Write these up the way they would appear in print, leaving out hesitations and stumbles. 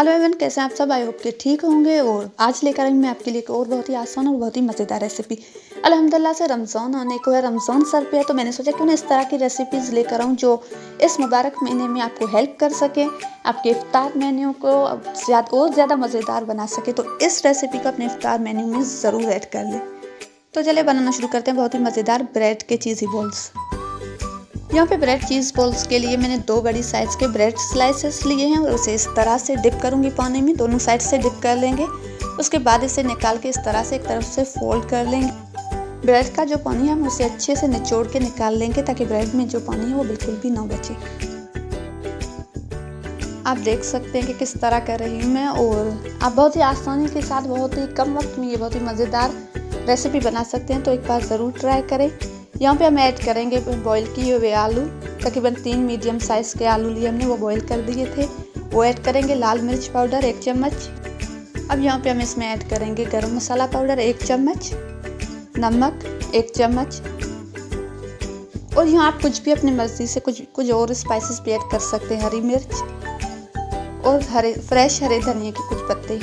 Hello everyone, कैसे हैं आप सब। आई होप के ठीक होंगे। और आज लेकर आई मैं आपके लिए एक और बहुत ही आसान और बहुत ही मज़ेदार रेसिपी। अल्हम्दुलिल्लाह से रमज़ान आने को है, रमज़ान सर पे है, तो मैंने सोचा क्यों ना इस तरह की रेसिपीज़ लेकर आऊँ जो इस मुबारक महीने में आपको हेल्प कर सके, आपके इफ्तार मेन्यू को ज़्यादा मज़ेदार बना सके। तो इस रेसिपी को अपने इफ्तार मेन्यू में ज़रूर ऐड कर लें। तो चलिए बनाना शुरू करते हैं बहुत ही मज़ेदार ब्रेड के चीज़ी बॉल्स। यहाँ पे ब्रेड चीज़ बॉल्स के लिए मैंने 2 बड़ी साइज़ के ब्रेड स्लाइसेस लिए हैं और उसे इस तरह से डिप करूँगी पानी में। दोनों साइड से डिप कर लेंगे। उसके बाद इसे निकाल के इस तरह से एक तरफ से फोल्ड कर लेंगे। ब्रेड का जो पानी है हम उसे अच्छे से निचोड़ के निकाल लेंगे ताकि ब्रेड में जो पानी है वो बिल्कुल भी ना बचे। आप देख सकते हैं कि किस तरह कर रही हूँ मैं। और आप बहुत ही आसानी के साथ बहुत ही कम वक्त में ये बहुत ही मज़ेदार रेसिपी बना सकते हैं, तो एक बार ज़रूर ट्राई करें। यहाँ पे हम ऐड करेंगे बॉईल किए हुए आलू। तकरीबन 3 मीडियम साइज़ के आलू लिए हमने, वो बॉईल कर दिए थे। वो ऐड करेंगे लाल मिर्च पाउडर 1 चम्मच। अब यहाँ पे हम इसमें ऐड करेंगे गरम मसाला पाउडर 1 चम्मच, नमक 1 चम्मच। और यहाँ आप कुछ भी अपनी मर्ज़ी से कुछ और स्पाइसेस भी ऐड कर सकते हैं। हरी मिर्च और फ्रेश हरे धनिया के कुछ पत्ते।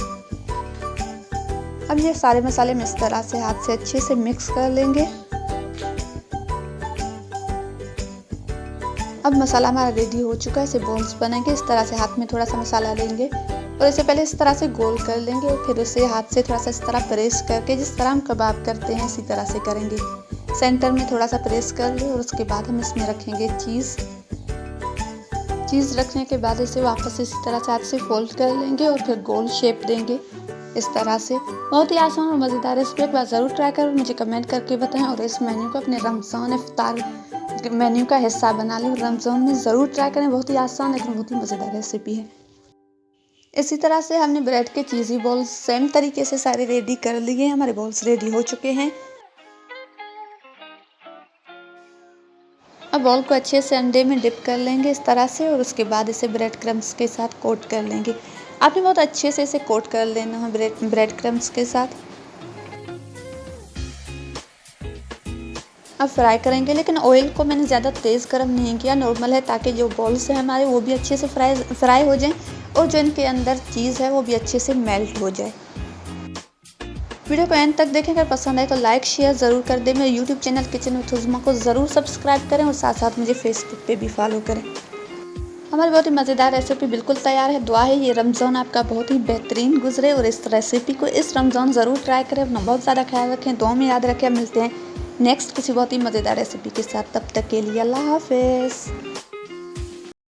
अब ये सारे मसाले हम इस तरह से हाथ से अच्छे से मिक्स कर लेंगे। अब मसाला हमारा रेडी हो चुका है। इसे बॉल्स बनेंगे। इस तरह से हाथ में थोड़ा सा मसाला लेंगे और इसे पहले इस तरह से गोल कर लेंगे और फिर उसे हाथ से थोड़ा सा इस तरह प्रेस करके, जिस तरह हम कबाब करते हैं इसी तरह से करेंगे। सेंटर में थोड़ा सा प्रेस कर ले और उसके बाद हम इसमें रखेंगे चीज़ रखने के बाद इसे वापस इसी तरह से हाथ से फोल्ड कर लेंगे और फिर गोल शेप देंगे इस तरह से। बहुत ही आसान और मज़ेदार रेसिपी, एक बार ज़रूर ट्राई करें, मुझे कमेंट करके बताएं। और इस मेन्यू को अपने रमज़ान इफ्तार मेन्यू का हिस्सा बना लें। रमज़ान में ज़रूर ट्राई करें। बहुत ही आसान लेकिन बहुत ही मज़ेदार रेसिपी है। इसी तरह से हमने ब्रेड के चीज़ी बॉल्स सेम तरीके से सारे रेडी कर लिए हैं। हमारे बॉल्स रेडी हो चुके हैं। अब बॉल को अच्छे से अंडे में डिप कर लेंगे इस तरह से और उसके बाद इसे ब्रेड क्रम्स के साथ कोट कर लेंगे। आपने बहुत अच्छे से इसे कोट कर लेना है ब्रेड क्रम्स के साथ। अब फ्राई करेंगे, लेकिन ऑयल को मैंने ज़्यादा तेज़ गर्म नहीं किया, नॉर्मल है, ताकि जो बॉल्स हैं हमारे वो भी अच्छे से फ्राई हो जाएं और जो इनके अंदर चीज़ है वो भी अच्छे से मेल्ट हो जाए। वीडियो को एंड तक देखें। अगर पसंद आए तो लाइक शेयर ज़रूर कर दें। मेरे यूट्यूब चैनल किचन विद हुज़मा को ज़रूर सब्सक्राइब करें और साथ साथ मुझे फेसबुक पे भी फॉलो करें। हमारी बहुत ही मज़ेदार रेसिपी बिल्कुल तैयार है। दुआ है ये रमज़ान आपका बहुत ही बेहतरीन गुजरे और इस रेसिपी को इस रमज़ान ज़रूर ट्राई करें। अपना बहुत ज़्यादा ख्याल रखें, दुआ में याद रखें। मिलते हैं नेक्स्ट किसी बहुत ही मज़ेदार रेसिपी के साथ। तब तक के लिए अल्लाह हाफ़िज़।